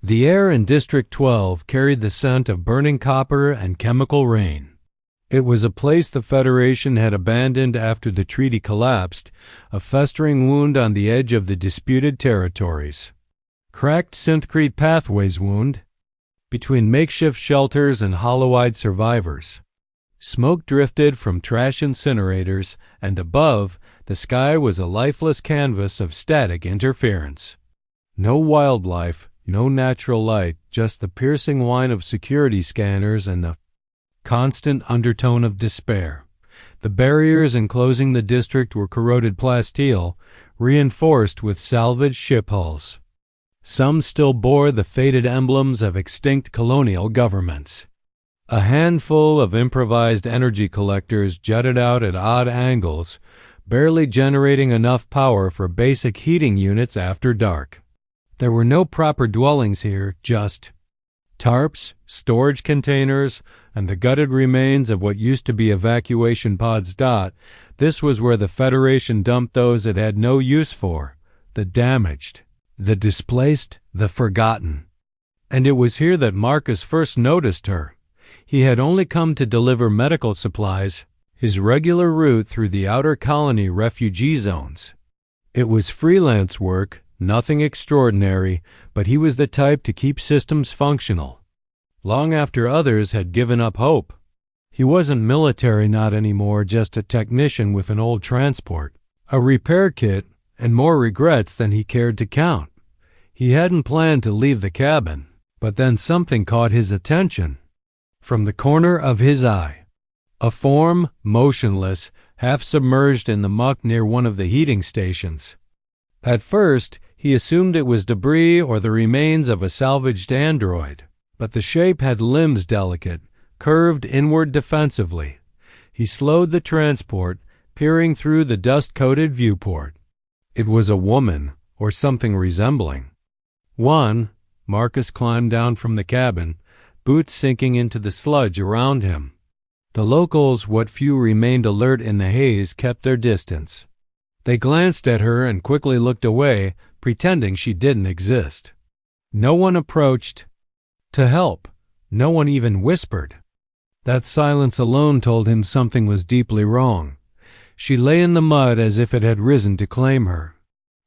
The air in District 12 carried the scent of burning copper and chemical rain. It was a place the Federation had abandoned after the treaty collapsed, a festering wound on the edge of the disputed territories. Cracked synthcrete pathways wound, between makeshift shelters and hollow-eyed survivors. Smoke drifted from trash incinerators, and above, the sky was a lifeless canvas of static interference. No wildlife, no natural light, just the piercing whine of security scanners and the constant undertone of despair. The barriers enclosing the district were corroded plasteel, reinforced with salvaged ship hulls. Some still bore the faded emblems of extinct colonial governments. A handful of improvised energy collectors jutted out at odd angles, barely generating enough power for basic heating units after dark. There were no proper dwellings here, just tarps, storage containers, and the gutted remains of what used to be evacuation pods. This was where the Federation dumped those it had no use for, the damaged, the displaced, the forgotten. And it was here that Marcus first noticed her. He had only come to deliver medical supplies, his regular route through the outer colony refugee zones. It was freelance work, nothing extraordinary, but he was the type to keep systems functional, long after others had given up hope. He wasn't military, not anymore, just a technician with an old transport, a repair kit, and more regrets than he cared to count. He hadn't planned to leave the cabin, but then something caught his attention. From the corner of his eye, a form, motionless, half submerged in the muck near one of the heating stations. At first, he assumed it was debris or the remains of a salvaged android, but the shape had limbs delicate, curved inward defensively. He slowed the transport, peering through the dust-coated viewport. It was a woman, or something resembling one. Marcus climbed down from the cabin, boots sinking into the sludge around him. The locals, what few remained alert in the haze, kept their distance. They glanced at her and quickly looked away, pretending she didn't exist. No one approached to help. No one even whispered. That silence alone told him something was deeply wrong. She lay in the mud as if it had risen to claim her.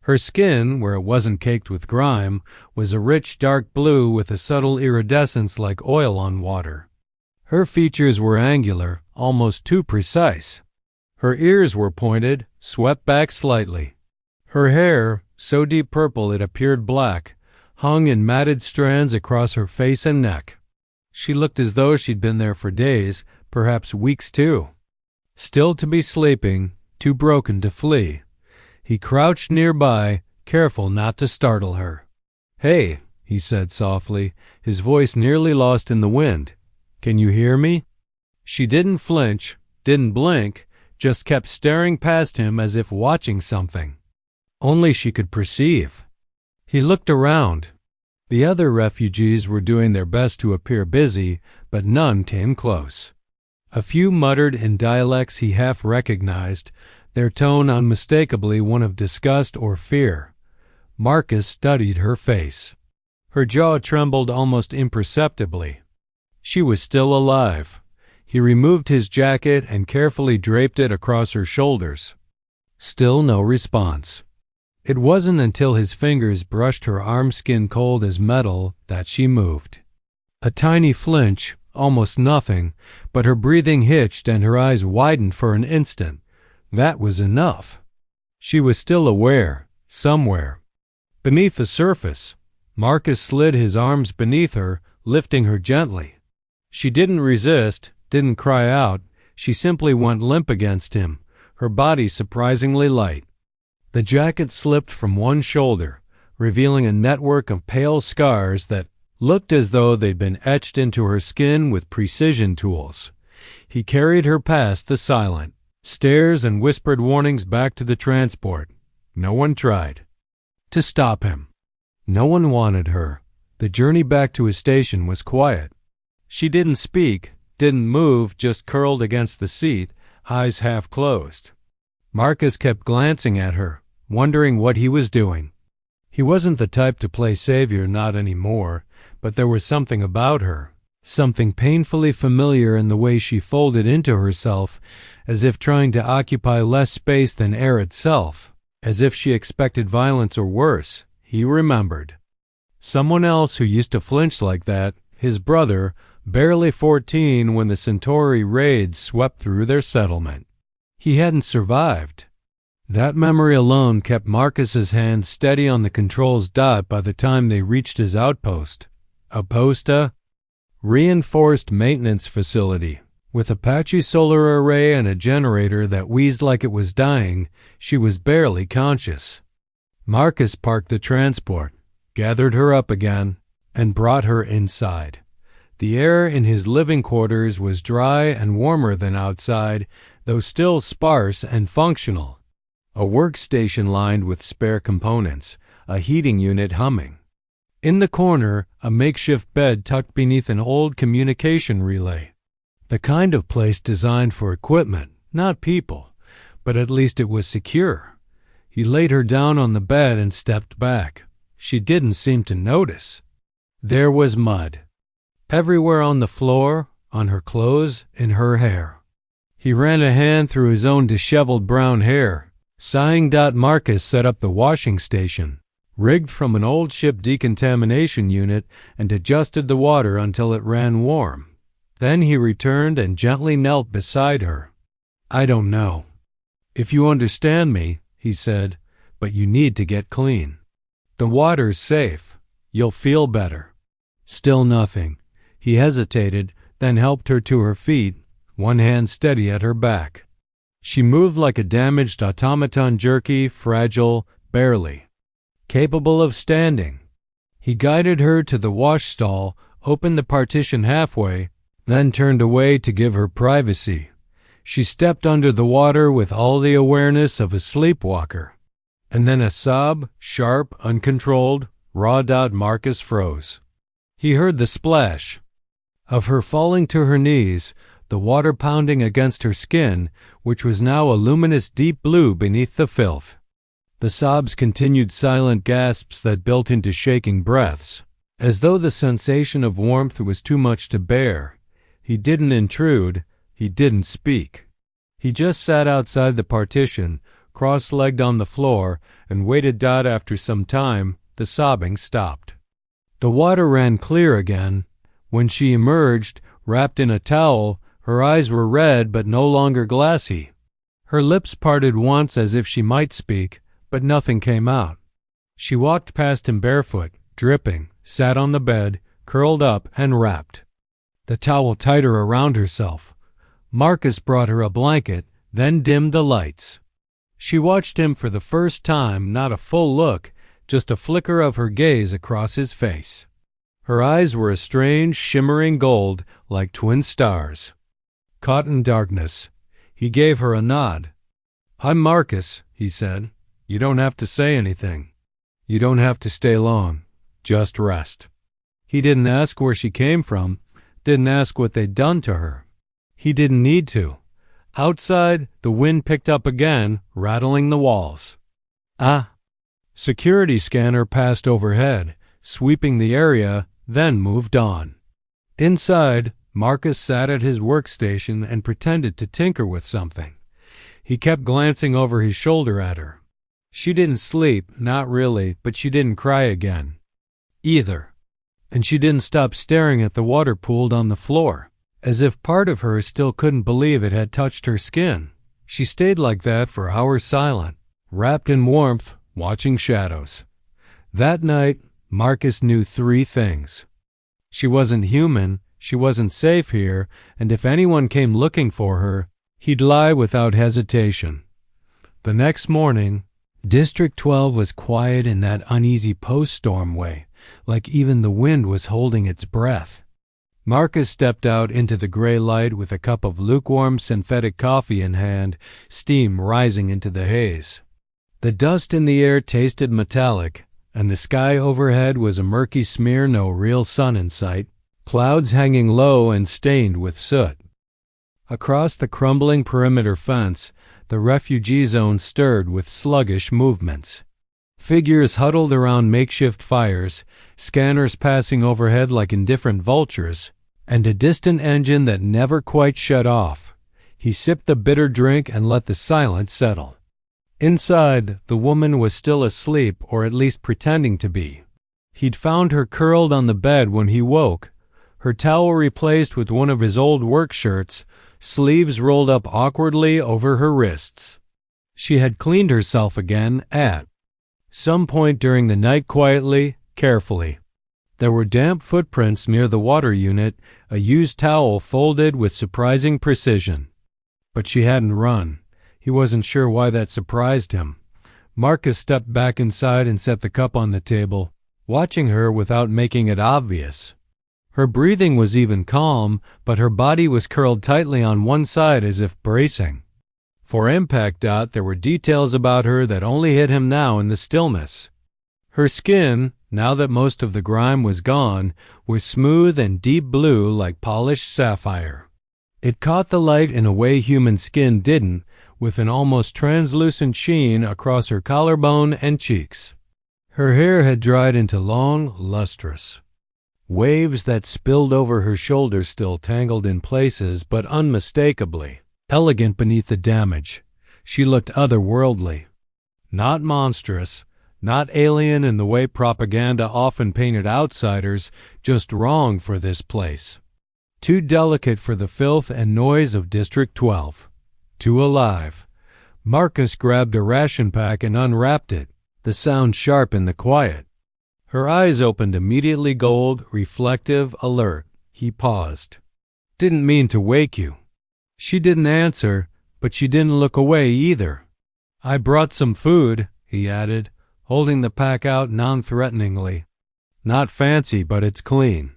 Her skin, where it wasn't caked with grime, was a rich dark blue with a subtle iridescence like oil on water. Her features were angular, almost too precise. Her ears were pointed, swept back slightly. Her hair, so deep purple it appeared black, hung in matted strands across her face and neck. She looked as though she'd been there for days, perhaps weeks too. Still to be sleeping, too broken to flee. He crouched nearby, careful not to startle her. "Hey," he said softly, his voice nearly lost in the wind. "Can you hear me?" She didn't flinch, didn't blink, just kept staring past him as if watching something. Only she could perceive. He looked around. The other refugees were doing their best to appear busy, but none came close. A few muttered in dialects he half recognized, their tone unmistakably one of disgust or fear. Marcus studied her face. Her jaw trembled almost imperceptibly. She was still alive. He removed his jacket and carefully draped it across her shoulders. Still no response. It wasn't until his fingers brushed her arm skin cold as metal that she moved. A tiny flinch, almost nothing, but her breathing hitched and her eyes widened for an instant. That was enough. She was still aware, somewhere. Beneath the surface, Marcus slid his arms beneath her, lifting her gently. She didn't resist, didn't cry out. She simply went limp against him, her body surprisingly light. The jacket slipped from one shoulder, revealing a network of pale scars that looked as though they'd been etched into her skin with precision tools. He carried her past the silent stares and whispered warnings back to the transport. No one tried to stop him. No one wanted her. The journey back to his station was quiet. She didn't speak, didn't move, just curled against the seat, eyes half closed. Marcus kept glancing at her, wondering what he was doing. He wasn't the type to play savior, not anymore, but there was something about her, something painfully familiar in the way she folded into herself, as if trying to occupy less space than air itself, as if she expected violence or worse. He remembered someone else who used to flinch like that, his brother, barely 14 when the Centauri raids swept through their settlement. He hadn't survived. That memory alone kept Marcus's hand steady on the controls dot by the time they reached his outpost. A reinforced maintenance facility. With a patchy solar array and a generator that wheezed like it was dying, she was barely conscious. Marcus parked the transport, gathered her up again, and brought her inside. The air in his living quarters was dry and warmer than outside, though still sparse and functional. A workstation lined with spare components, a heating unit humming. In the corner, a makeshift bed tucked beneath an old communication relay. The kind of place designed for equipment, not people, but at least it was secure. He laid her down on the bed and stepped back. She didn't seem to notice. There was mud. Everywhere on the floor, on her clothes, in her hair. He ran a hand through his own disheveled brown hair. Sighing, Marcus set up the washing station, rigged from an old ship decontamination unit, and adjusted the water until it ran warm. Then he returned and gently knelt beside her. "I don't know if you understand me," he said, "but you need to get clean. The water's safe. You'll feel better." Still nothing. He hesitated, then helped her to her feet, one hand steady at her back. She moved like a damaged automaton, jerky, fragile, barely capable of standing. He guided her to the wash stall, opened the partition halfway, then turned away to give her privacy. She stepped under the water with all the awareness of a sleepwalker. And then a sob, sharp, uncontrolled, raw. Marcus froze. He heard the splash of her falling to her knees, the water pounding against her skin, which was now a luminous deep blue beneath the filth. The sobs continued, silent gasps that built into shaking breaths, as though the sensation of warmth was too much to bear. He didn't intrude. He didn't speak. He just sat outside the partition, cross-legged on the floor, and waited. After some time, the sobbing stopped. The water ran clear again. When she emerged, wrapped in a towel, her eyes were red but no longer glassy. Her lips parted once as if she might speak, but nothing came out. She walked past him barefoot, dripping, sat on the bed, curled up and wrapped the towel tighter around herself. Marcus brought her a blanket, then dimmed the lights. She watched him for the first time, not a full look, just a flicker of her gaze across his face. Her eyes were a strange, shimmering gold, like twin stars, caught in darkness. He gave her a nod. "I'm Marcus," he said. "You don't have to say anything. You don't have to stay long. Just rest." He didn't ask where she came from, didn't ask what they'd done to her. He didn't need to. Outside, the wind picked up again, rattling the walls. Security scanner passed overhead, sweeping the area, then moved on. Inside, Marcus sat at his workstation and pretended to tinker with something. He kept glancing over his shoulder at her. She didn't sleep, not really, but she didn't cry again either. And she didn't stop staring at the water pooled on the floor, as if part of her still couldn't believe it had touched her skin. She stayed like that for hours, silent, wrapped in warmth, watching shadows. That night, Marcus knew 3 things. She wasn't human, she wasn't safe here, and if anyone came looking for her, he'd lie without hesitation. The next morning, District 12 was quiet in that uneasy post-storm way, like even the wind was holding its breath. Marcus stepped out into the gray light with a cup of lukewarm synthetic coffee in hand, steam rising into the haze. The dust in the air tasted metallic, and the sky overhead was a murky smear, no real sun in sight, clouds hanging low and stained with soot. Across the crumbling perimeter fence, the refugee zone stirred with sluggish movements. Figures huddled around makeshift fires, scanners passing overhead like indifferent vultures, and a distant engine that never quite shut off. He sipped the bitter drink and let the silence settle. Inside, the woman was still asleep, or at least pretending to be. He'd found her curled on the bed when he woke, her towel replaced with one of his old work shirts, sleeves rolled up awkwardly over her wrists. She had cleaned herself again at some point during the night, quietly, carefully. There were damp footprints near the water unit, a used towel folded with surprising precision. But she hadn't run. He wasn't sure why that surprised him. Marcus stepped back inside and set the cup on the table, watching her without making it obvious. Her breathing was even calm, but her body was curled tightly on one side as if bracing. For impact, there were details about her that only hit him now in the stillness. Her skin, now that most of the grime was gone, was smooth and deep blue like polished sapphire. It caught the light in a way human skin didn't, with an almost translucent sheen across her collarbone and cheeks. Her hair had dried into long, lustrous waves that spilled over her shoulders, still tangled in places, but unmistakably elegant beneath the damage. She looked otherworldly. Not monstrous, not alien in the way propaganda often painted outsiders, just wrong for this place. Too delicate for the filth and noise of District 12. Too alive. Marcus grabbed a ration pack and unwrapped it, the sound sharp in the quiet. Her eyes opened immediately, gold, reflective, alert. He paused. "Didn't mean to wake you." She didn't answer, but she didn't look away either. "I brought some food," he added, holding the pack out non-threateningly. "Not fancy, but it's clean."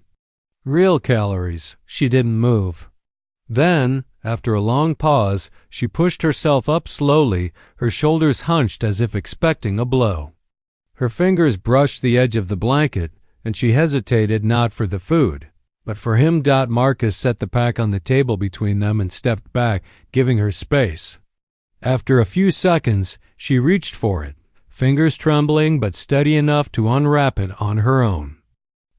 Real calories. She didn't move. Then, after a long pause, she pushed herself up slowly, her shoulders hunched as if expecting a blow. Her fingers brushed the edge of the blanket, and she hesitated, not for the food, but for him. Marcus set the pack on the table between them and stepped back, giving her space. After a few seconds, she reached for it, fingers trembling but steady enough to unwrap it on her own.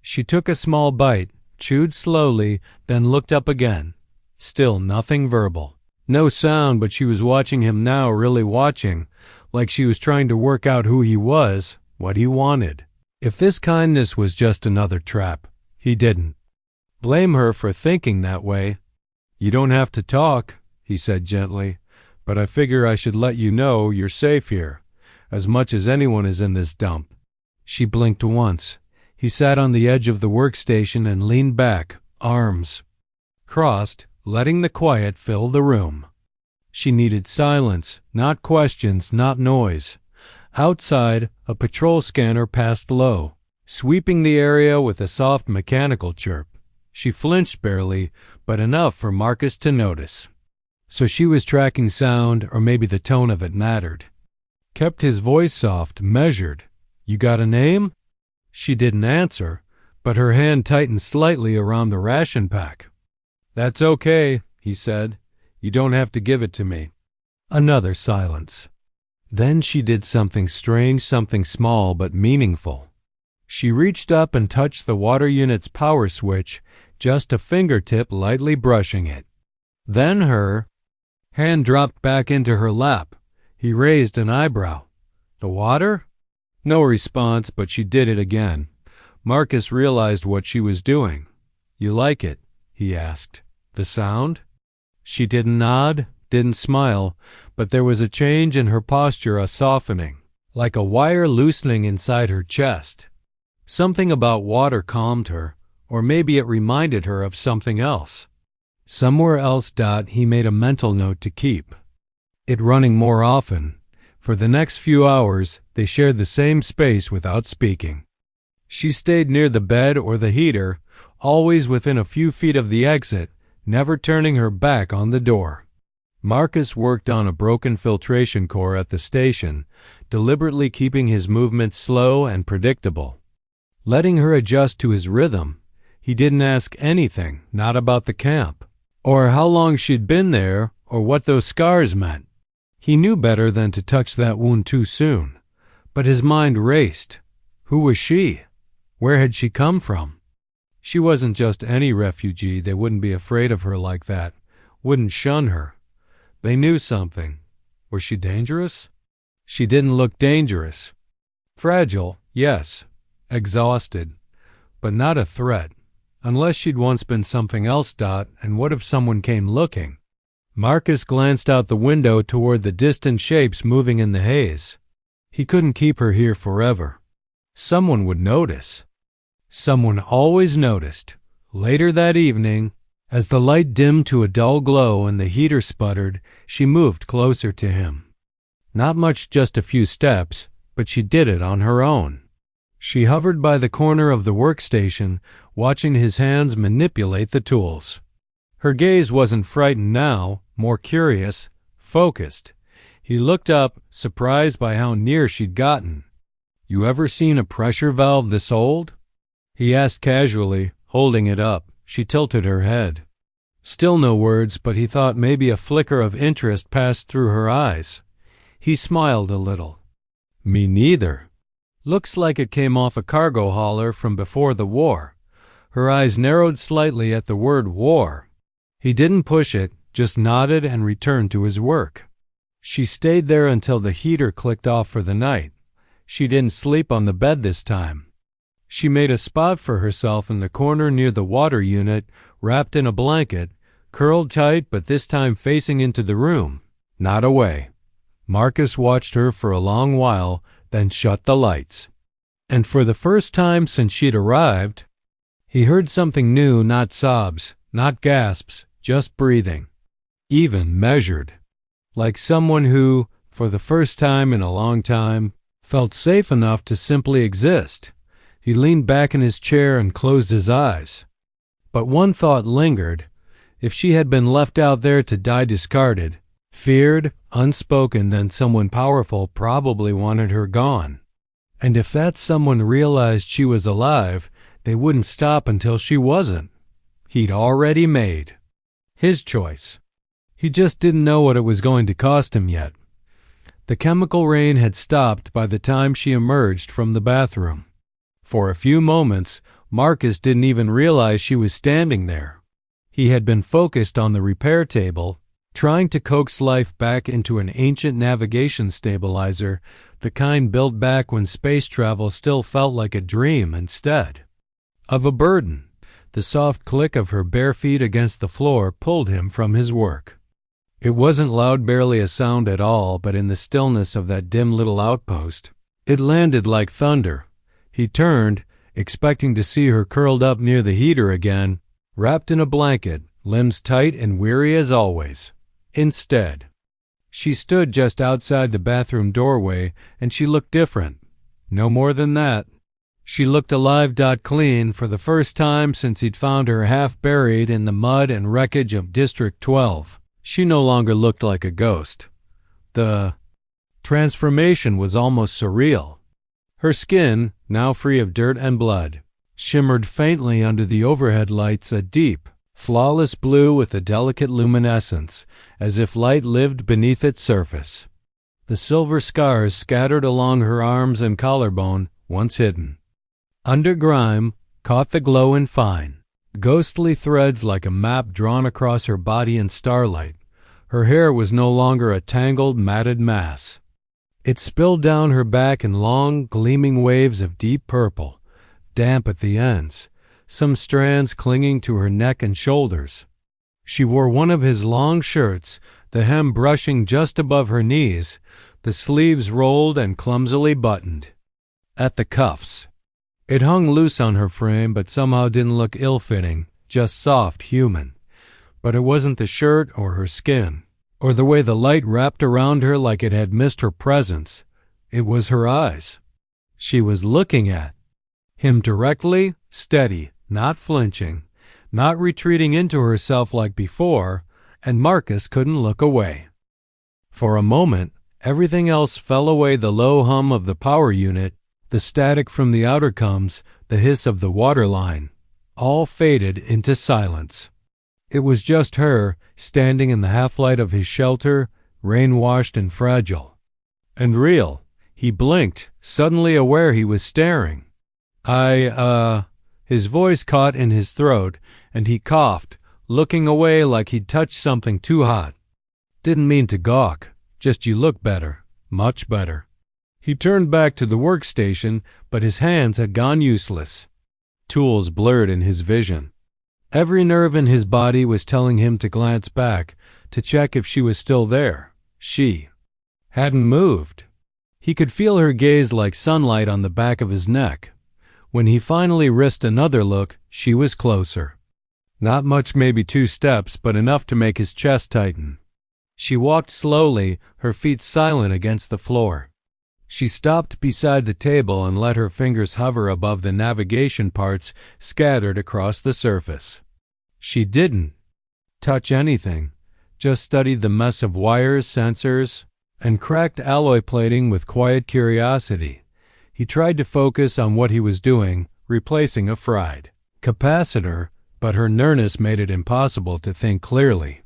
She took a small bite, chewed slowly, then looked up again. Still nothing verbal. No sound, but she was watching him now, really watching, like she was trying to work out who he was, what he wanted. If this kindness was just another trap, he didn't blame her for thinking that way. "You don't have to talk," he said gently, "but I figure I should let you know you're safe here, as much as anyone is in this dump." She blinked once. He sat on the edge of the workstation and leaned back, arms crossed, letting the quiet fill the room. She needed silence, not questions, not noise. Outside, a patrol scanner passed low, sweeping the area with a soft mechanical chirp. She flinched barely, but enough for Marcus to notice. So she was tracking sound, or maybe the tone of it mattered. Kept his voice soft, measured. "You got a name?" She didn't answer, but her hand tightened slightly around the ration pack. "That's okay," he said. "You don't have to give it to me." Another silence. Then she did something strange, something small but meaningful. She reached up and touched the water unit's power switch, just a fingertip lightly brushing it. Then her hand dropped back into her lap. He raised an eyebrow. "The water?" No response, but she did it again. Marcus realized what she was doing. "You like it?" he asked. "The sound?" She didn't nod, didn't smile, but there was a change in her posture, a softening, like a wire loosening inside her chest. Something about water calmed her, or maybe it reminded her of something else. Somewhere else. He made a mental note to keep it running more often. For the next few hours, they shared the same space without speaking. She stayed near the bed or the heater, always within a few feet of the exit, never turning her back on the door. Marcus worked on a broken filtration core at the station, deliberately keeping his movements slow and predictable. Letting her adjust to his rhythm, he didn't ask anything, not about the camp, or how long she'd been there, or what those scars meant. He knew better than to touch that wound too soon. But his mind raced. Who was she? Where had she come from? She wasn't just any refugee. They wouldn't be afraid of her like that, wouldn't shun her. They knew something. Was she dangerous? She didn't look dangerous. Fragile, yes. Exhausted. But not a threat. Unless she'd once been something else. And what if someone came looking? Marcus glanced out the window toward the distant shapes moving in the haze. He couldn't keep her here forever. Someone would notice. Someone always noticed. Later that evening, as the light dimmed to a dull glow and the heater sputtered, she moved closer to him. Not much, just a few steps, but she did it on her own. She hovered by the corner of the workstation, watching his hands manipulate the tools. Her gaze wasn't frightened now, more curious, focused. He looked up, surprised by how near she'd gotten. "You ever seen a pressure valve this old?" he asked casually, holding it up. She tilted her head. Still no words, but he thought maybe a flicker of interest passed through her eyes. He smiled a little. "Me neither. Looks like it came off a cargo hauler from before the war." Her eyes narrowed slightly at the word war. He didn't push it, just nodded and returned to his work. She stayed there until the heater clicked off for the night. She didn't sleep on the bed this time. She made a spot for herself in the corner near the water unit, wrapped in a blanket, curled tight but this time facing into the room, not away. Marcus watched her for a long while, then shut the lights. And for the first time since she'd arrived, he heard something new, not sobs, not gasps, just breathing. Even, measured. Like someone who, for the first time in a long time, felt safe enough to simply exist. He leaned back in his chair and closed his eyes. But one thought lingered. If she had been left out there to die discarded, feared, unspoken, then someone powerful probably wanted her gone. And if that someone realized she was alive, they wouldn't stop until she wasn't. He'd already made his choice. He just didn't know what it was going to cost him yet. The chemical rain had stopped by the time she emerged from the bathroom. For a few moments, Marcus didn't even realize she was standing there. He had been focused on the repair table, trying to coax life back into an ancient navigation stabilizer, the kind built back when space travel still felt like a dream instead of a burden. The soft click of her bare feet against the floor pulled him from his work. It wasn't loud, barely a sound at all, but in the stillness of that dim little outpost, it landed like thunder. He turned, expecting to see her curled up near the heater again, wrapped in a blanket, limbs tight and weary as always. Instead, she stood just outside the bathroom doorway, and she looked different. No more than that. She looked alive, clean, for the first time since he'd found her half buried in the mud and wreckage of District 12. She no longer looked like a ghost. The transformation was almost surreal. Her skin, now free of dirt and blood, shimmered faintly under the overhead lights, a deep, flawless blue with a delicate luminescence, as if light lived beneath its surface. The silver scars scattered along her arms and collarbone, once hidden, under grime, caught the glow in fine, ghostly threads like a map drawn across her body in starlight. Her hair was no longer a tangled, matted mass. It spilled down her back in long, gleaming waves of deep purple, damp at the ends, some strands clinging to her neck and shoulders. She wore one of his long shirts, the hem brushing just above her knees, the sleeves rolled and clumsily buttoned. At the cuffs. It hung loose on her frame, but somehow didn't look ill-fitting, just soft, human. But it wasn't the shirt or her skin, or the way the light wrapped around her like it had missed her presence. It was her eyes. She was looking at him directly, steady, not flinching, not retreating into herself like before, and Marcus couldn't look away. For a moment, everything else fell away, the low hum of the power unit, the static from the outer coms, the hiss of the water line, all faded into silence. It was just her, standing in the half-light of his shelter, rain-washed and fragile. And real. He blinked, suddenly aware he was staring. His voice caught in his throat, and he coughed, looking away like he'd touched something too hot. Didn't mean to gawk, just you look better, much better. He turned back to the workstation, but his hands had gone useless. Tools blurred in his vision. Every nerve in his body was telling him to glance back, to check if she was still there. She hadn't moved. He could feel her gaze like sunlight on the back of his neck. When he finally risked another look, she was closer. Not much, maybe 2 steps, but enough to make his chest tighten. She walked slowly, her feet silent against the floor. She stopped beside the table and let her fingers hover above the navigation parts scattered across the surface. She didn't touch anything, just studied the mess of wires, sensors, and cracked alloy plating with quiet curiosity. He tried to focus on what he was doing, replacing a fried capacitor, but her nearness made it impossible to think clearly.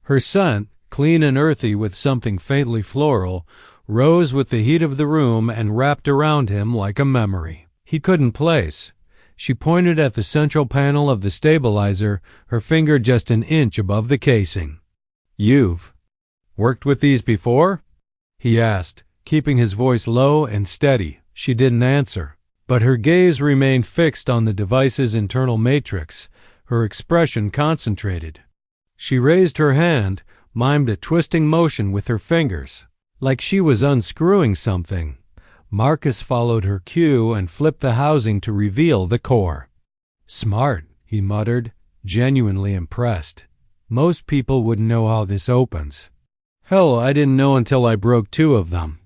Her scent, clean and earthy with something faintly floral, rose with the heat of the room and wrapped around him like a memory he couldn't place. She pointed at the central panel of the stabilizer, her finger just an inch above the casing. "You've worked with these before?" he asked, keeping his voice low and steady. She didn't answer, but her gaze remained fixed on the device's internal matrix, her expression concentrated. She raised her hand, mimed a twisting motion with her fingers, like she was unscrewing something. Marcus followed her cue and flipped the housing to reveal the core. "Smart," he muttered, genuinely impressed. "Most people wouldn't know how this opens. Hell, I didn't know until I broke 2 of them."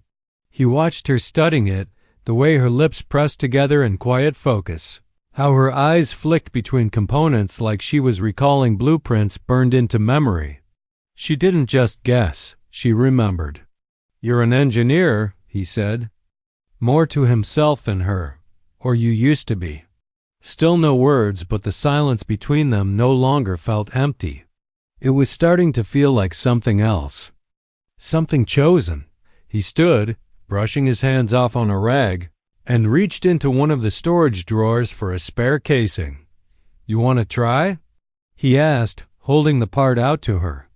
He watched her studying it, the way her lips pressed together in quiet focus, how her eyes flicked between components like she was recalling blueprints burned into memory. She didn't just guess, she remembered. "You're an engineer," he said. More to himself than her. "Or you used to be." Still no words, but the silence between them no longer felt empty. It was starting to feel like something else. Something chosen. He stood, brushing his hands off on a rag, and reached into one of the storage drawers for a spare casing. "You want to try?" he asked, holding the part out to her.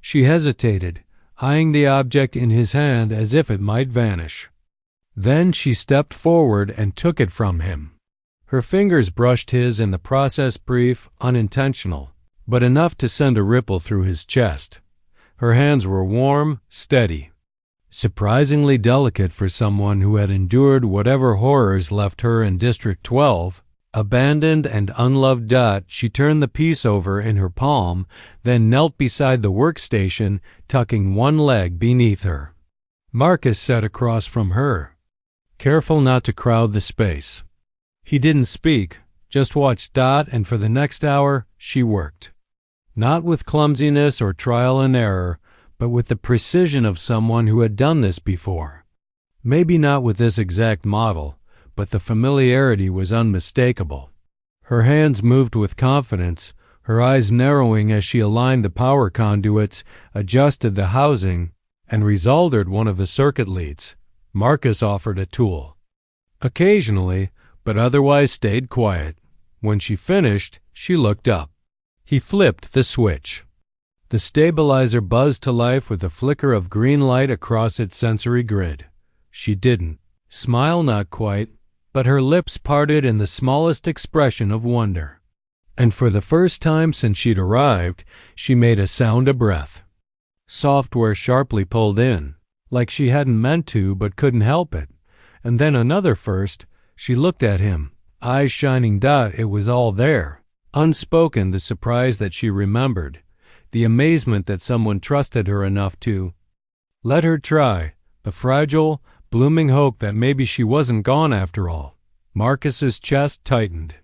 She hesitated, eyeing the object in his hand as if it might vanish. Then she stepped forward and took it from him. Her fingers brushed his in the process, brief, unintentional, but enough to send a ripple through his chest. Her hands were warm, steady. Surprisingly delicate for someone who had endured whatever horrors left her in District 12. Abandoned and unloved. She turned the piece over in her palm, then knelt beside the workstation, tucking one leg beneath her. Marcus sat across from her, careful not to crowd the space. He didn't speak, just watched. And for the next hour, she worked. Not with clumsiness or trial and error, but with the precision of someone who had done this before. Maybe not with this exact model, but the familiarity was unmistakable. Her hands moved with confidence, her eyes narrowing as she aligned the power conduits, adjusted the housing, and resoldered one of the circuit leads. Marcus offered a tool. Occasionally, but otherwise stayed quiet. When she finished, she looked up. He flipped the switch. The stabilizer buzzed to life with a flicker of green light across its sensory grid. She didn't smile, not quite, but her lips parted in the smallest expression of wonder. And for the first time since she'd arrived, she made a sound of breath. Software sharply pulled in, like she hadn't meant to but couldn't help it. And then another first. She looked at him, eyes shining. It was all there. Unspoken, the surprise that she remembered. The amazement that someone trusted her enough to let her try, the fragile, blooming hope that maybe she wasn't gone after all. Marcus's chest tightened.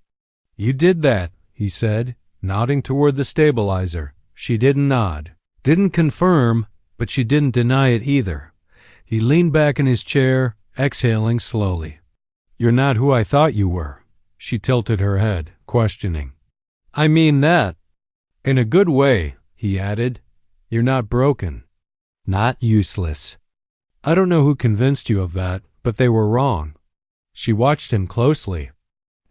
"You did that," he said, nodding toward the stabilizer. She didn't nod, didn't confirm, but she didn't deny it either. He leaned back in his chair, exhaling slowly. "You're not who I thought you were." She tilted her head, questioning. "I mean that." "In a good way," he added. "You're not broken. Not useless. I don't know who convinced you of that, but they were wrong. She watched him closely.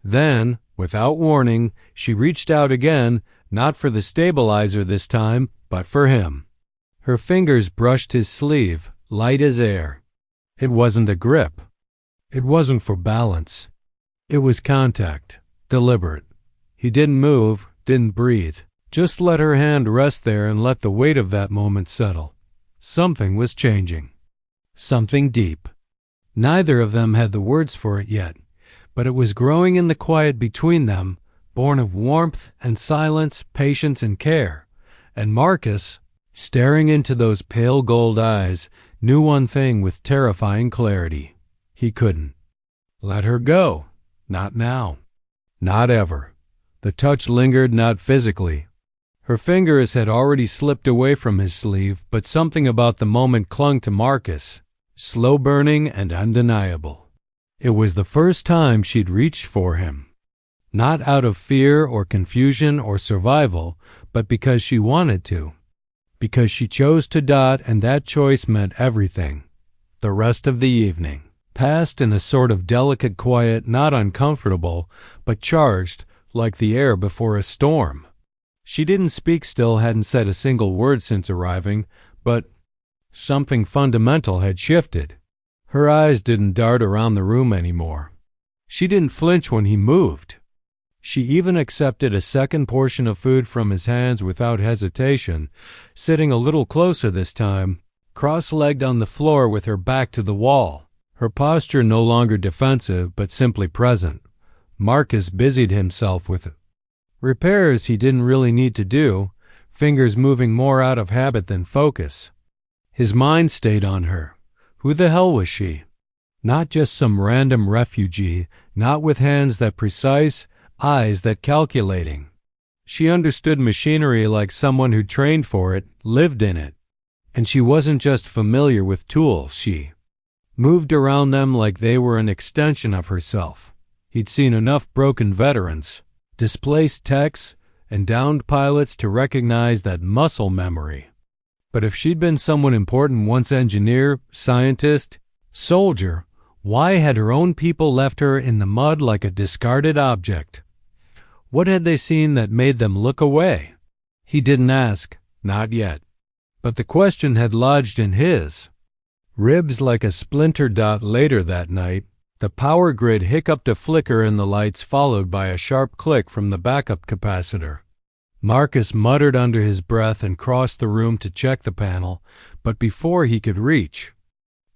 Then, without warning, she reached out again, not for the stabilizer this time, but for him. Her fingers brushed his sleeve, light as air. It wasn't a grip. It wasn't for balance. It was contact, deliberate. He didn't move, didn't breathe. Just let her hand rest there and let the weight of that moment settle. Something was changing. Something deep. Neither of them had the words for it yet, but it was growing in the quiet between them, born of warmth and silence, patience and care. And Marcus, staring into those pale gold eyes, knew one thing with terrifying clarity. He couldn't. Let her go. Not now. Not ever. The touch lingered not physically. Her fingers had already slipped away from his sleeve, but something about the moment clung to Marcus, slow-burning and undeniable. It was the first time she'd reached for him. Not out of fear or confusion or survival, but because she wanted to. Because she chose to dot, and that choice meant everything. The rest of the evening passed in a sort of delicate quiet, not uncomfortable, but charged, like the air before a storm. She didn't speak still, hadn't said a single word since arriving, but something fundamental had shifted. Her eyes didn't dart around the room anymore. She didn't flinch when he moved. She even accepted a second portion of food from his hands without hesitation, sitting a little closer this time, cross-legged on the floor with her back to the wall, her posture no longer defensive but simply present. Marcus busied himself with repairs he didn't really need to do, fingers moving more out of habit than focus. His mind stayed on her. Who the hell was she? Not just some random refugee, not with hands that precise, eyes that calculating. She understood machinery like someone who trained for it, lived in it. And she wasn't just familiar with tools, she moved around them like they were an extension of herself. He'd seen enough broken veterans, displaced techs, and downed pilots to recognize that muscle memory. But if she'd been someone important once, engineer, scientist, soldier, why had her own people left her in the mud like a discarded object? What had they seen that made them look away? He didn't ask, not yet. But the question had lodged in his ribs like a splinter dot. Later that night, the power grid hiccuped a flicker in the lights, followed by a sharp click from the backup capacitor. Marcus muttered under his breath and crossed the room to check the panel, but before he could reach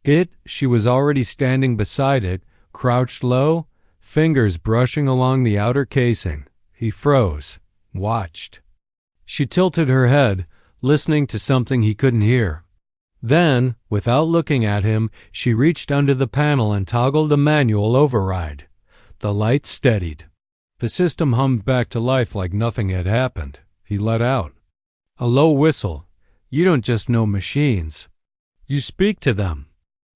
it, she was already standing beside it, crouched low, fingers brushing along the outer casing. He froze, watched. She tilted her head, listening to something he couldn't hear. Then, without looking at him, she reached under the panel and toggled the manual override. The lights steadied. The system hummed back to life like nothing had happened. He let out a low whistle. You don't just know machines. You speak to them.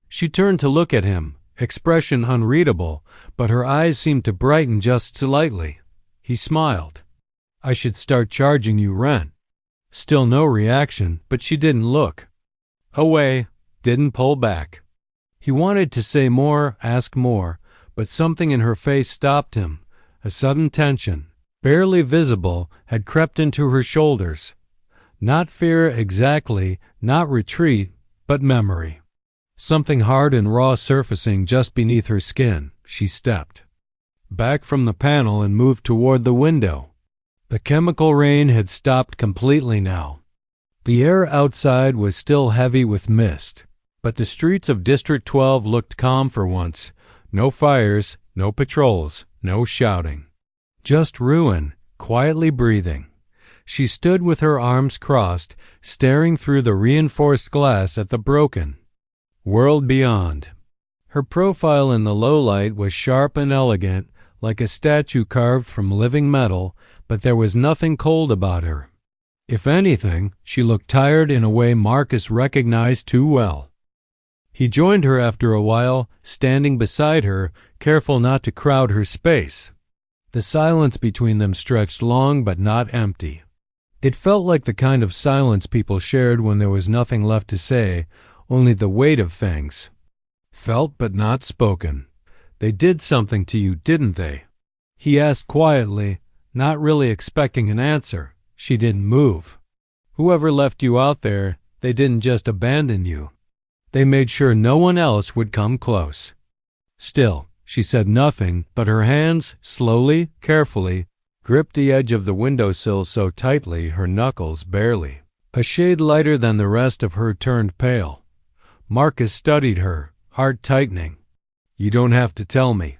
She turned to look at him, expression unreadable, but her eyes seemed to brighten just slightly. He smiled. I should start charging you rent. Still no reaction, but she didn't look away, didn't pull back. He wanted to say more, ask more, but something in her face stopped him. A sudden tension, barely visible, had crept into her shoulders. Not fear exactly, not retreat, but memory. Something hard and raw surfacing just beneath her skin. She stepped back from the panel and moved toward the window. The chemical rain had stopped completely now. The air outside was still heavy with mist, but the streets of District 12 looked calm for once. No fires, no patrols, no shouting. Just ruin, quietly breathing. She stood with her arms crossed, staring through the reinforced glass at the broken world beyond. Her profile in the low light was sharp and elegant, like a statue carved from living metal, but there was nothing cold about her. If anything, she looked tired in a way Marcus recognized too well. He joined her after a while, standing beside her, careful not to crowd her space. The silence between them stretched long but not empty. It felt like the kind of silence people shared when there was nothing left to say, only the weight of things. Felt but not spoken. They did something to you, didn't they? He asked quietly, not really expecting an answer. She didn't move. Whoever left you out there, they didn't just abandon you. They made sure no one else would come close. Still, she said nothing, but her hands, slowly, carefully, gripped the edge of the windowsill so tightly her knuckles barely. A shade lighter than the rest of her turned pale. Marcus studied her, heart tightening. You don't have to tell me.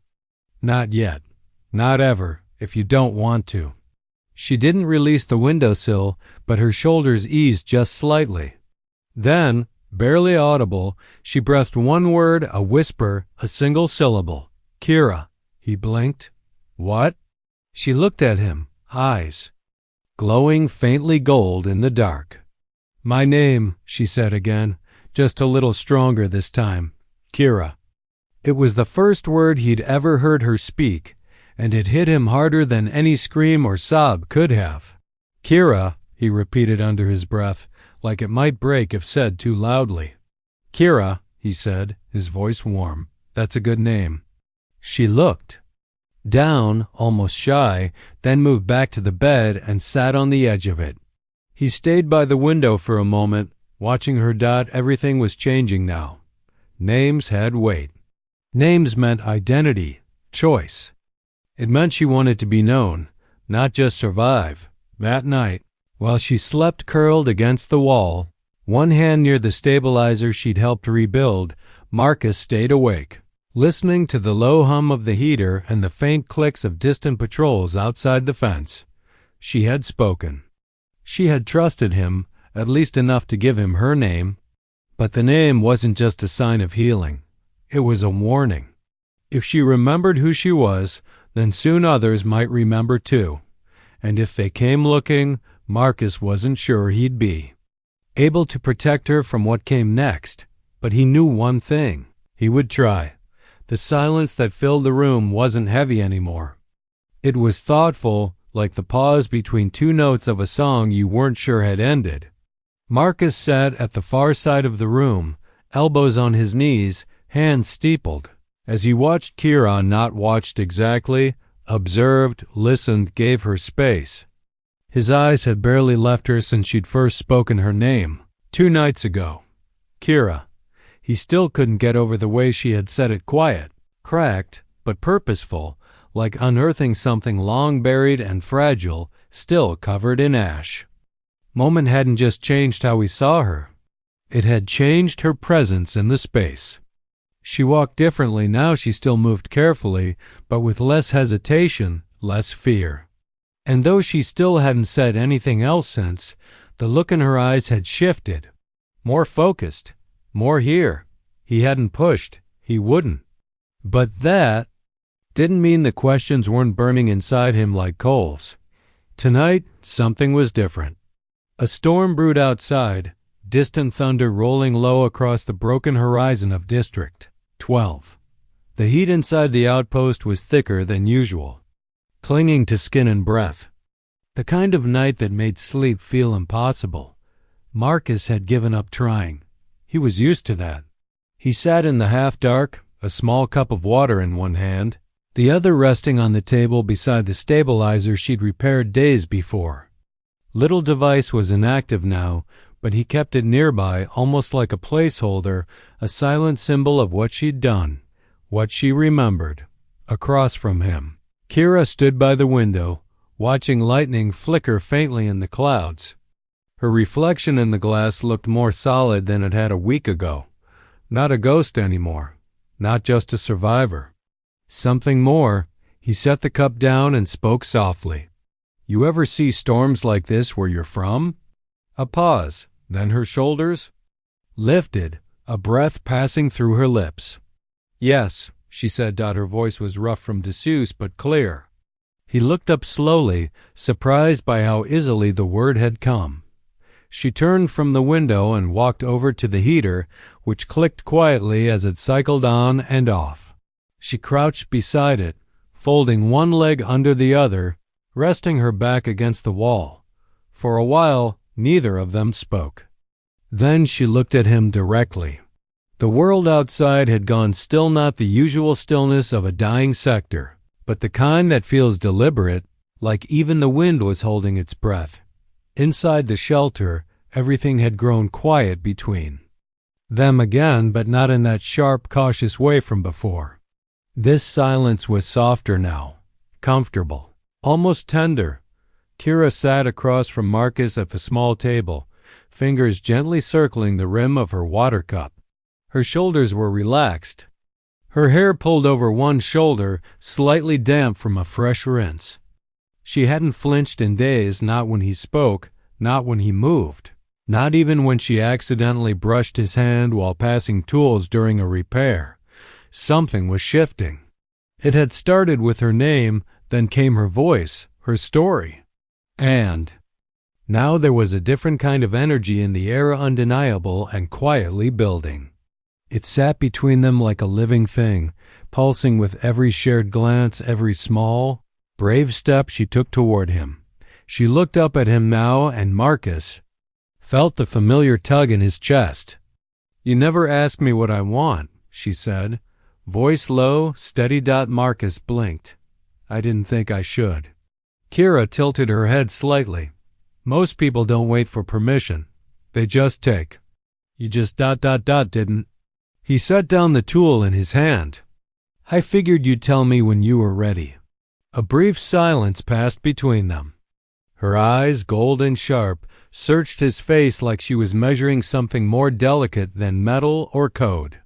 Not yet. Not ever, if you don't want to. She didn't release the windowsill, but her shoulders eased just slightly. Then, barely audible, she breathed one word, a whisper, a single syllable. Kira. He blinked. What? She looked at him, eyes glowing faintly gold in the dark. My name, she said again, just a little stronger this time. Kira. It was the first word he'd ever heard her speak, and it hit him harder than any scream or sob could have. Kira, he repeated under his breath, like it might break if said too loudly. Kira, he said, his voice warm. That's a good name. She looked down, almost shy, then moved back to the bed and sat on the edge of it. He stayed by the window for a moment, watching her. Everything was changing now. Names had weight. Names meant identity, choice. It meant she wanted to be known, not just survive. That night, while she slept curled against the wall, one hand near the stabilizer she'd helped rebuild, Marcus stayed awake, listening to the low hum of the heater and the faint clicks of distant patrols outside the fence. She had spoken. She had trusted him, at least enough to give him her name. But the name wasn't just a sign of healing. It was a warning. If she remembered who she was, then soon others might remember too. And if they came looking, Marcus wasn't sure he'd be able to protect her from what came next. But he knew one thing. He would try. The silence that filled the room wasn't heavy anymore. It was thoughtful, like the pause between two notes of a song you weren't sure had ended. Marcus sat at the far side of the room, elbows on his knees, hands steepled. As he watched Kira, not watched exactly, observed, listened, gave her space. His eyes had barely left her since she'd first spoken her name, 2 nights ago. Kira. He still couldn't get over the way she had said it, quiet, cracked, but purposeful, like unearthing something long buried and fragile, still covered in ash. Moment hadn't just changed how he saw her. It had changed her presence in the space. She walked differently now. She still moved carefully, but with less hesitation, less fear. And though she still hadn't said anything else since, the look in her eyes had shifted. More focused. More here. He hadn't pushed. He wouldn't. But that didn't mean the questions weren't burning inside him like coals. Tonight, something was different. A storm brewed outside, distant thunder rolling low across the broken horizon of District 12. The heat inside the outpost was thicker than usual, clinging to skin and breath. The kind of night that made sleep feel impossible. Marcus had given up trying. He was used to that. He sat in the half-dark, a small cup of water in one hand, the other resting on the table beside the stabilizer she'd repaired days before. Little device was inactive now, but he kept it nearby, almost like a placeholder, a silent symbol of what she'd done, what she remembered. Across from him, Kira stood by the window, watching lightning flicker faintly in the clouds. Her reflection in the glass looked more solid than it had a week ago. Not a ghost anymore, not just a survivor. Something more. He set the cup down and spoke softly. You ever see storms like this where you're from? A pause, then her shoulders lifted, a breath passing through her lips. Yes, she said. Her voice was rough from disuse but clear. He looked up slowly, surprised by how easily the word had come. She turned from the window and walked over to the heater, which clicked quietly as it cycled on and off. She crouched beside it, folding one leg under the other, resting her back against the wall. For a while, neither of them spoke. Then she looked at him directly. The world outside had gone still, not the usual stillness of a dying sector, but the kind that feels deliberate, like even the wind was holding its breath. Inside the shelter, everything had grown quiet between them again, but not in that sharp, cautious way from before. This silence was softer now, comfortable, almost tender. Kira sat across from Marcus at a small table, fingers gently circling the rim of her water cup. Her shoulders were relaxed, her hair pulled over one shoulder, slightly damp from a fresh rinse. She hadn't flinched in days, not when he spoke, not when he moved, not even when she accidentally brushed his hand while passing tools during a repair. Something was shifting. It had started with her name, then came her voice, her story. And now there was a different kind of energy in the air, undeniable and quietly building. It sat between them like a living thing, pulsing with every shared glance, every small, brave step she took toward him. She looked up at him now, and Marcus felt the familiar tug in his chest. "You never ask me what I want," she said, voice low, steady. Marcus blinked. "I didn't think I should." Kira tilted her head slightly. "Most people don't wait for permission. They just take. You just didn't." He set down the tool in his hand. "I figured you'd tell me when you were ready." A brief silence passed between them. Her eyes, golden sharp, searched his face like she was measuring something more delicate than metal or code.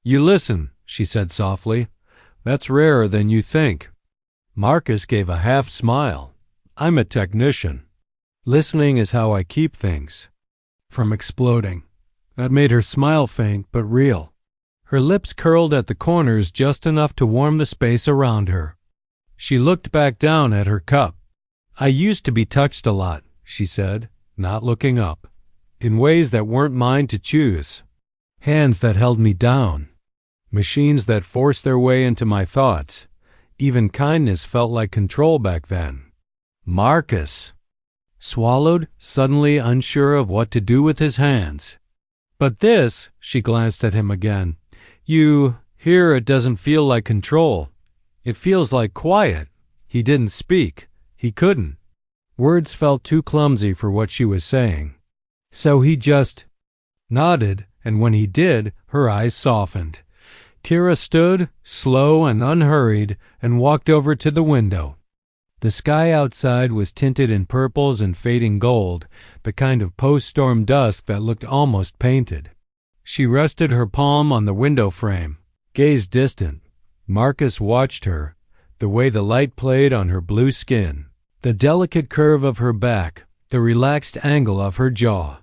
"You listen," she said softly. "That's rarer than you think." Marcus gave a half smile. "I'm a technician. Listening is how I keep things from exploding." That made her smile faint but real. Her lips curled at the corners just enough to warm the space around her. She looked back down at her cup. "I used to be touched a lot," she said, not looking up, "in ways that weren't mine to choose. Hands that held me down. Machines that forced their way into my thoughts. Even kindness felt like control back then." Marcus swallowed, suddenly unsure of what to do with his hands. "But this," she glanced at him again, here it doesn't feel like control. It feels like quiet." He didn't speak. He couldn't. Words felt too clumsy for what she was saying. So he just nodded, and when he did, her eyes softened. Kira stood, slow and unhurried, and walked over to the window. The sky outside was tinted in purples and fading gold, the kind of post-storm dusk that looked almost painted. She rested her palm on the window frame, gaze distant. Marcus watched her, the way the light played on her blue skin, the delicate curve of her back, the relaxed angle of her jaw.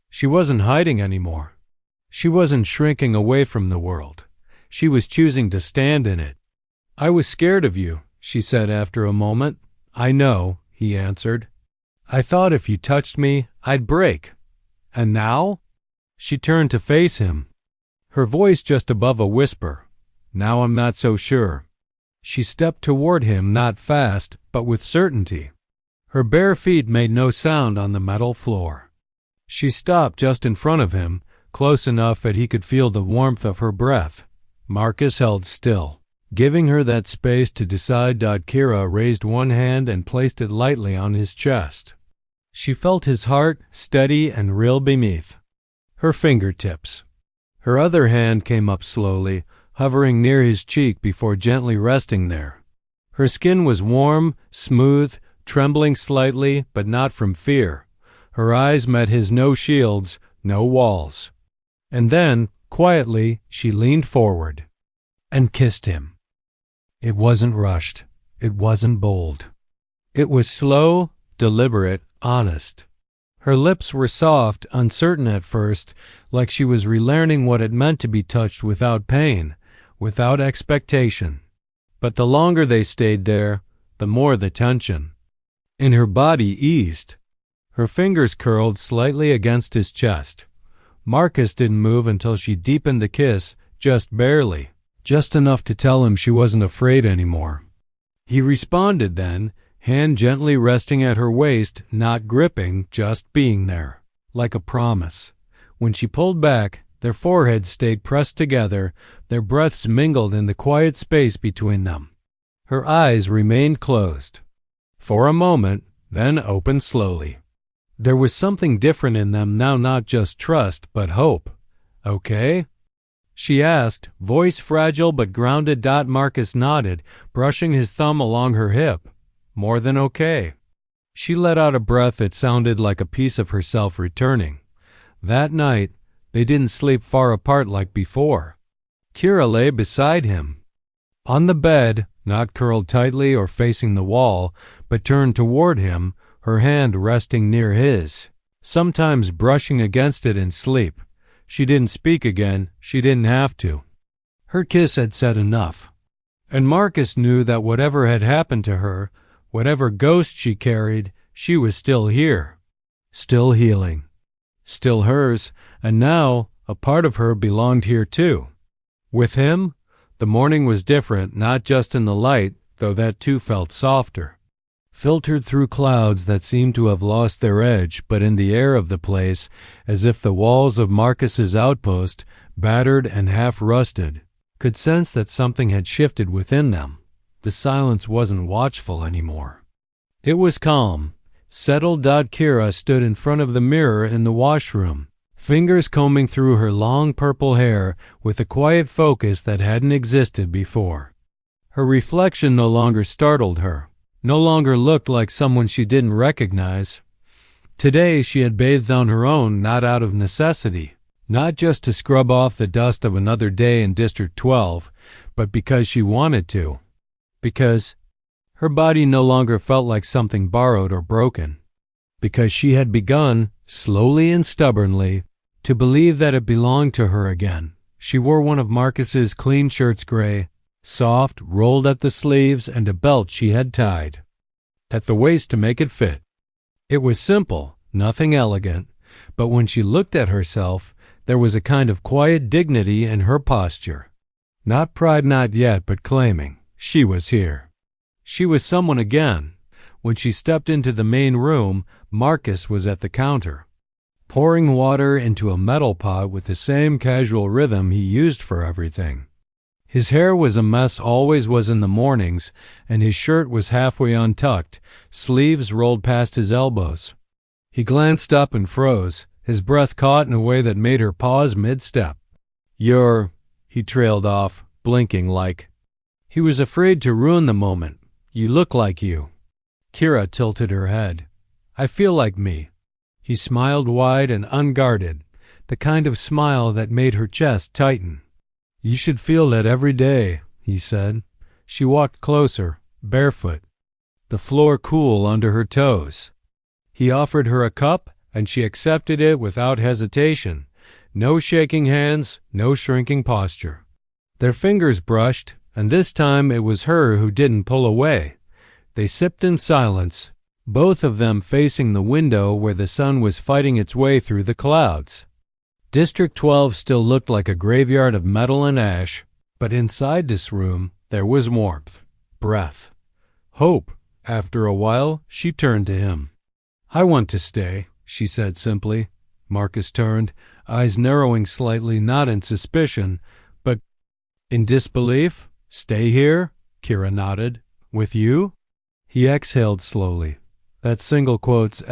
She wasn't hiding anymore. She wasn't shrinking away from the world. She was choosing to stand in it. "I was scared of you," she said after a moment. "I know," he answered. "I thought if you touched me, I'd break. And now?" She turned to face him, her voice just above a whisper. "Now I'm not so sure." She stepped toward him, not fast, but with certainty. Her bare feet made no sound on the metal floor. She stopped just in front of him, close enough that he could feel the warmth of her breath. Marcus held still, giving her that space to decide. Kira raised one hand and placed it lightly on his chest. She felt his heart, steady and real beneath her fingertips. Her other hand came up slowly, hovering near his cheek before gently resting there. Her skin was warm, smooth, trembling slightly, but not from fear. Her eyes met his, no shields, no walls. And then, quietly, she leaned forward and kissed him. It wasn't rushed. It wasn't bold. It was slow, deliberate, honest. Her lips were soft, uncertain at first, like she was relearning what it meant to be touched without pain, without expectation. But the longer they stayed there, the more the tension in her body eased. Her fingers curled slightly against his chest. Marcus didn't move until she deepened the kiss, just barely, just enough to tell him she wasn't afraid anymore. He responded then, hand gently resting at her waist, not gripping, just being there, like a promise. When she pulled back, Their foreheads stayed pressed together, their breaths mingled in the quiet space between them. Her eyes remained closed. For a moment, then opened slowly. There was something different in them now, not just trust, but hope. "Okay?" she asked, voice fragile but grounded. Marcus nodded, brushing his thumb along her hip. "More than okay." She let out a breath that sounded like a piece of herself returning. That night, they didn't sleep far apart like before. Kira lay beside him. On the bed, not curled tightly or facing the wall, but turned toward him, her hand resting near his, sometimes brushing against it in sleep. She didn't speak again. She didn't have to. Her kiss had said enough. And Marcus knew that whatever had happened to her, whatever ghost she carried, she was still here, still healing, still hers, and now a part of her belonged here too. With him, the morning was different, not just in the light, though that too felt softer, filtered through clouds that seemed to have lost their edge, but in the air of the place, as if the walls of Marcus's outpost, battered and half-rusted, could sense that something had shifted within them. The silence wasn't watchful anymore. It was calm, settled. Kira stood in front of the mirror in the washroom, fingers combing through her long purple hair with a quiet focus that hadn't existed before. Her reflection no longer startled her, no longer looked like someone she didn't recognize. Today she had bathed on her own, not out of necessity, not just to scrub off the dust of another day in District 12, but because she wanted to. Because her body no longer felt like something borrowed or broken. Because she had begun, slowly and stubbornly, to believe that it belonged to her again. She wore one of Marcus's clean shirts, gray, soft, rolled at the sleeves, and a belt she had tied at the waist to make it fit. It was simple, nothing elegant, but when she looked at herself, there was a kind of quiet dignity in her posture. Not pride, not yet, but claiming. She was here. She was someone again. When she stepped into the main room, Marcus was at the counter, pouring water into a metal pot with the same casual rhythm he used for everything. His hair was a mess, always was in the mornings, and his shirt was halfway untucked, sleeves rolled past his elbows. He glanced up and froze, his breath caught in a way that made her pause mid-step. He trailed off, blinking like. He was afraid to ruin the moment. "You look like you." Kira tilted her head. "I feel like me." He smiled wide and unguarded, the kind of smile that made her chest tighten. "You should feel that every day," he said. She walked closer, barefoot, the floor cool under her toes. He offered her a cup, and she accepted it without hesitation. No shaking hands, no shrinking posture. Their fingers brushed, and this time it was her who didn't pull away. They sipped in silence, both of them facing the window where the sun was fighting its way through the clouds. District 12 still looked like a graveyard of metal and ash, but inside this room there was warmth, breath, hope. After a while, she turned to him. "I want to stay," she said simply. Marcus turned, eyes narrowing slightly, not in suspicion, but in disbelief. "Stay here?" Kira nodded. "With you?" He exhaled slowly. That single quotes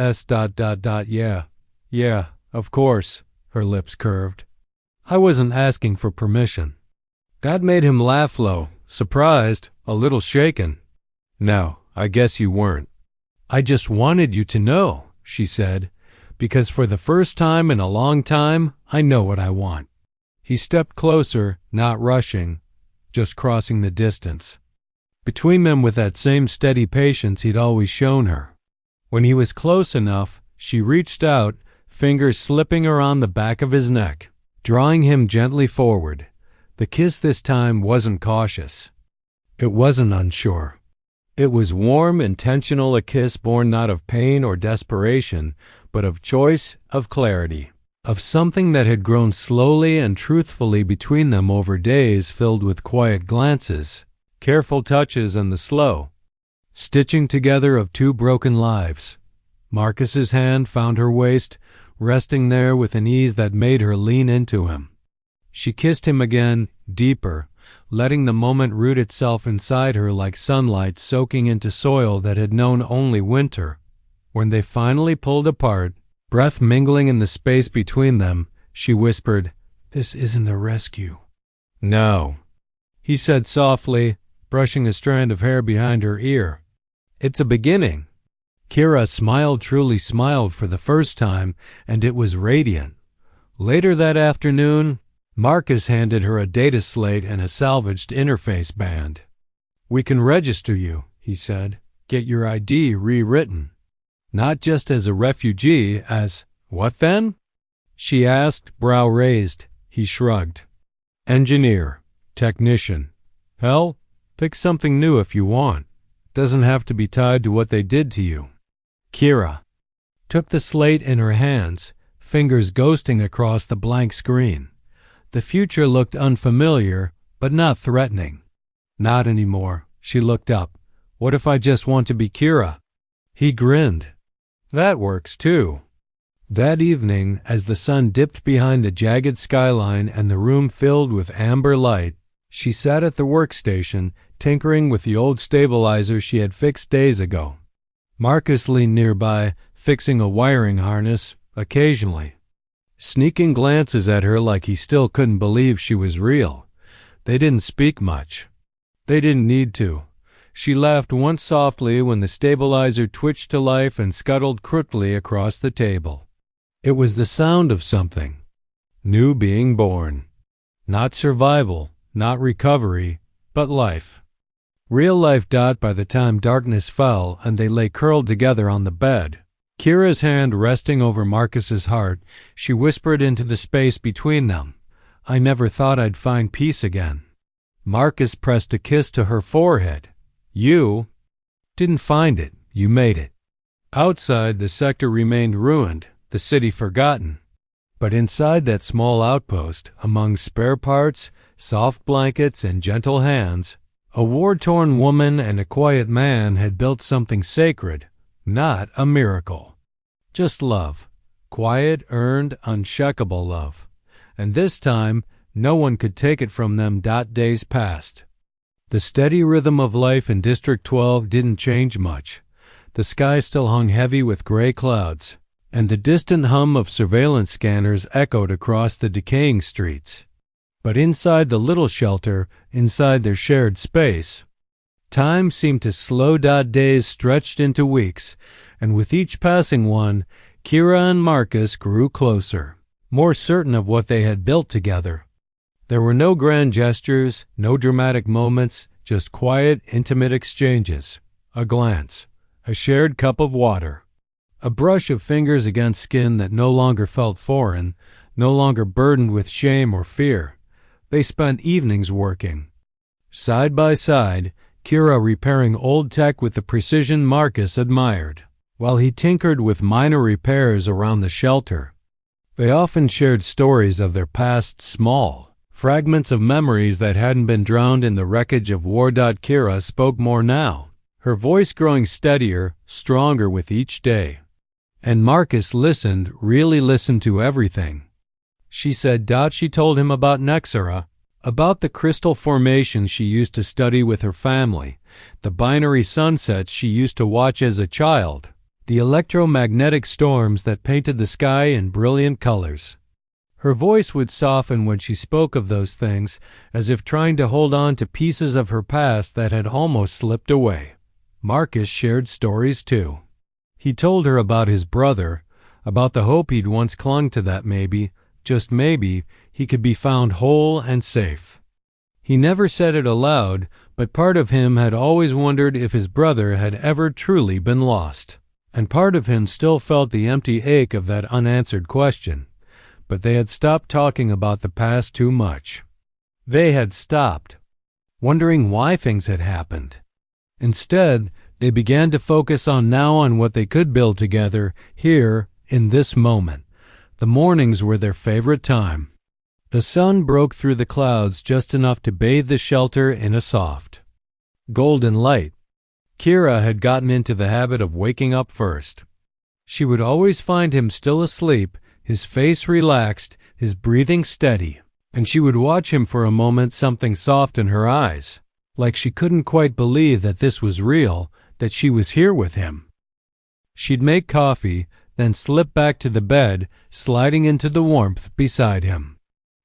Yeah, of course." Her lips curved. "I wasn't asking for permission." That made him laugh low, surprised, a little shaken. "No, I guess you weren't." "I just wanted you to know," she said, "because for the first time in a long time, I know what I want." He stepped closer, not rushing, just crossing the distance between them with that same steady patience he'd always shown her. When he was close enough, she reached out, fingers slipping around the back of his neck, drawing him gently forward. The kiss this time wasn't cautious. It wasn't unsure. It was warm, intentional, a kiss born not of pain or desperation, but of choice, of clarity, of something that had grown slowly and truthfully between them over days filled with quiet glances, careful touches, and the slow stitching together of two broken lives. Marcus's hand found her waist, resting there with an ease that made her lean into him. She kissed him again, deeper, letting the moment root itself inside her like sunlight soaking into soil that had known only winter. When they finally pulled apart, breath mingling in the space between them, she whispered, "This isn't a rescue." "No," he said softly, brushing a strand of hair behind her ear. "It's a beginning." Kira smiled, truly smiled for the first time, and it was radiant. Later that afternoon, Marcus handed her a data slate and a salvaged interface band. "We can register you," he said, "get your ID rewritten. Not just as a refugee, as—" "What then?" she asked, brow raised. He shrugged. "Engineer, technician. Hell, pick something new if you want. Doesn't have to be tied to what they did to you." Kira took the slate in her hands, fingers ghosting across the blank screen. The future looked unfamiliar, but not threatening. "Not anymore." She looked up. "What if I just want to be Kira?" He grinned. "That works too." That evening, as the sun dipped behind the jagged skyline and the room filled with amber light, she sat at the workstation, tinkering with the old stabilizer she had fixed days ago. Marcus leaned nearby, fixing a wiring harness, occasionally sneaking glances at her like he still couldn't believe she was real. They didn't speak much. They didn't need to. She laughed once softly when the stabilizer twitched to life and scuttled crookedly across the table. It was the sound of something new being born. Not survival, not recovery, but life. Real life. By the time darkness fell and they lay curled together on the bed, Kira's hand resting over Marcus's heart, she whispered into the space between them, "I never thought I'd find peace again." Marcus pressed a kiss to her forehead. "You didn't find it, you made it." Outside, the sector remained ruined, the city forgotten. But inside that small outpost, among spare parts, soft blankets, and gentle hands, a war-torn woman and a quiet man had built something sacred, not a miracle. Just love. Quiet, earned, unshakable love. And this time, no one could take it from them. Days passed. The steady rhythm of life in District 12 didn't change much. The sky still hung heavy with gray clouds, and the distant hum of surveillance scanners echoed across the decaying streets. But inside the little shelter, inside their shared space, time seemed to slow. Days stretched into weeks, and with each passing one, Kira and Marcus grew closer, more certain of what they had built together. There were no grand gestures, no dramatic moments, just quiet, intimate exchanges. A glance, a shared cup of water, a brush of fingers against skin that no longer felt foreign, no longer burdened with shame or fear. They spent evenings working, side by side, Kira repairing old tech with the precision Marcus admired, while he tinkered with minor repairs around the shelter. They often shared stories of their past, small fragments of memories that hadn't been drowned in the wreckage of war. Kira spoke more now, her voice growing steadier, stronger with each day. And Marcus listened, really listened to everything. She said. She told him about Nexera, about the crystal formations she used to study with her family, the binary sunsets she used to watch as a child, the electromagnetic storms that painted the sky in brilliant colors. Her voice would soften when she spoke of those things, as if trying to hold on to pieces of her past that had almost slipped away. Marcus shared stories too. He told her about his brother, about the hope he'd once clung to that maybe, just maybe, he could be found whole and safe. He never said it aloud, but part of him had always wondered if his brother had ever truly been lost. And part of him still felt the empty ache of that unanswered question. But they had stopped talking about the past too much. They had stopped wondering why things had happened. Instead, they began to focus on now, on what they could build together, here, in this moment. The mornings were their favorite time. The sun broke through the clouds just enough to bathe the shelter in a soft, golden light. Kira had gotten into the habit of waking up first. She would always find him still asleep, his face relaxed, his breathing steady. and she would watch him for a moment, something soft in her eyes, like she couldn't quite believe that this was real, that she was here with him. She'd make coffee, then slip back to the bed, sliding into the warmth beside him.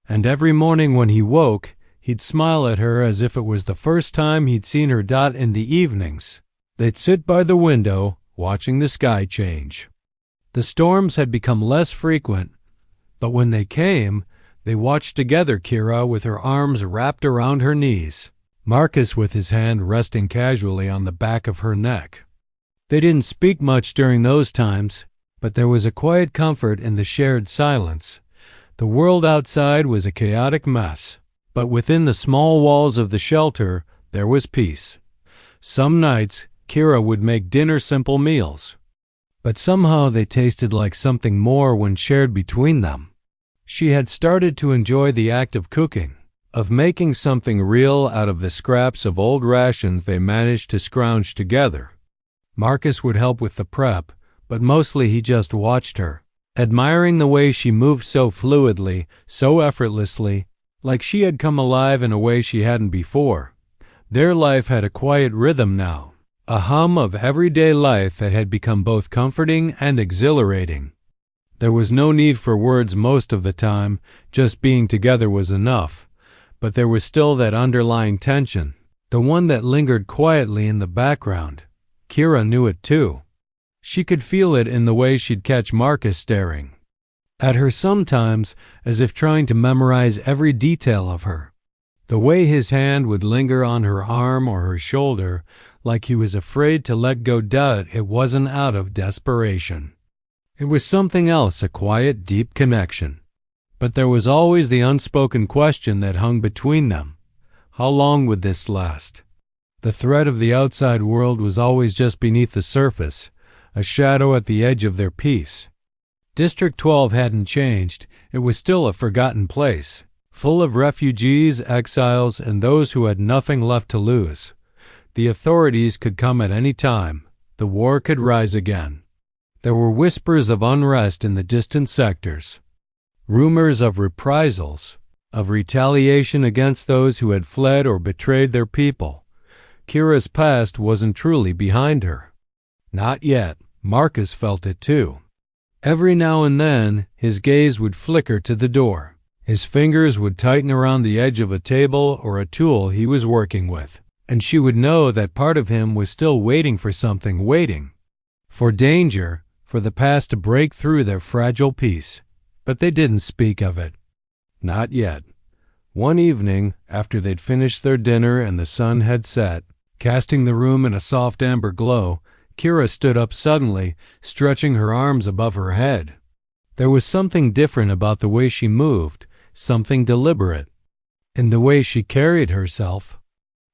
And every morning when he woke, he'd smile at her as if it was the first time he'd seen her. In the evenings, they'd sit by the window, watching the sky change. The storms had become less frequent, but when they came, they watched together, Kira with her arms wrapped around her knees, Marcus with his hand resting casually on the back of her neck. They didn't speak much during those times, but there was a quiet comfort in the shared silence. The world outside was a chaotic mess, but within the small walls of the shelter, there was peace. Some nights, Kira would make dinner simple meals, but somehow they tasted like something more when shared between them. She had started to enjoy the act of cooking, of making something real out of the scraps of old rations they managed to scrounge together. Marcus would help with the prep, but mostly he just watched her, admiring the way she moved so fluidly, so effortlessly, like she had come alive in a way she hadn't before. Their life had a quiet rhythm now, a hum of everyday life that had become both comforting and exhilarating. There was no need for words most of the time, just being together was enough, but there was still that underlying tension, the one that lingered quietly in the background. Kira knew it too. She could feel it in the way she'd catch Marcus staring at her sometimes, as if trying to memorize every detail of her. The way his hand would linger on her arm or her shoulder, like he was afraid to let go. It wasn't out of desperation. It was something else, a quiet, deep connection. But there was always the unspoken question that hung between them. How long would this last? The threat of the outside world was always just beneath the surface, a shadow at the edge of their peace. District 12 hadn't changed. It was still a forgotten place, full of refugees, exiles, and those who had nothing left to lose. The authorities could come at any time. The war could rise again. There were whispers of unrest in the distant sectors, rumors of reprisals, of retaliation against those who had fled or betrayed their people. Kira's past wasn't truly behind her. Not yet. Marcus felt it too. Every now and then, his gaze would flicker to the door. His fingers would tighten around the edge of a table or a tool he was working with, and she would know that part of him was still waiting for something, waiting for danger, for the past to break through their fragile peace. But they didn't speak of it. Not yet. One evening, after they'd finished their dinner and the sun had set, casting the room in a soft amber glow, Kira stood up suddenly, stretching her arms above her head. There was something different about the way she moved, something deliberate, in the way she carried herself.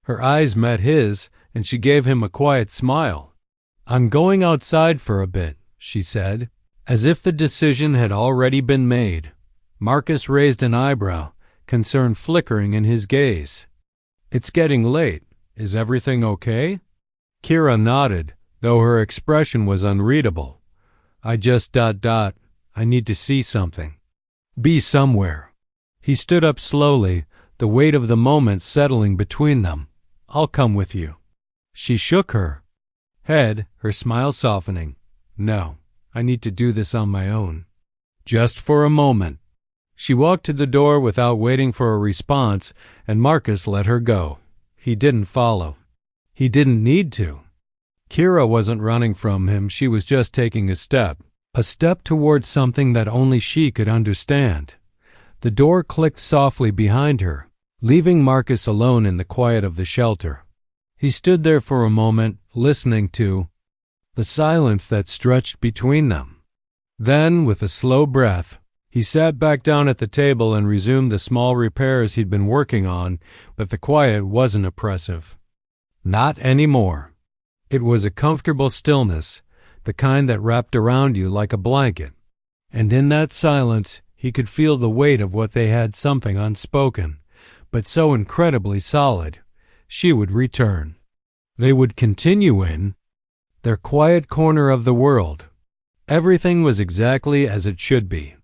Her eyes met his, and she gave him a quiet smile. "I'm going outside for a bit," she said, as if the decision had already been made. Marcus raised an eyebrow, concern flickering in his gaze. "It's getting late. Is everything okay?" Kira nodded, though her expression was unreadable. "I just ... I need to see something. Be somewhere." He stood up slowly, the weight of the moment settling between them. "I'll come with you." She shook her head, her smile softening. "No, I need to do this on my own. Just for a moment." She walked to the door without waiting for a response, and Marcus let her go. He didn't follow. He didn't need to. Kira wasn't running from him, she was just taking a step towards something that only she could understand. The door clicked softly behind her, leaving Marcus alone in the quiet of the shelter. He stood there for a moment, listening to the silence that stretched between them. Then, with a slow breath, he sat back down at the table and resumed the small repairs he'd been working on, but the quiet wasn't oppressive. Not anymore. It was a comfortable stillness, the kind that wrapped around you like a blanket. And in that silence, he could feel the weight of what they had, something unspoken, but so incredibly solid. She would return. They would continue in their quiet corner of the world. Everything was exactly as it should be.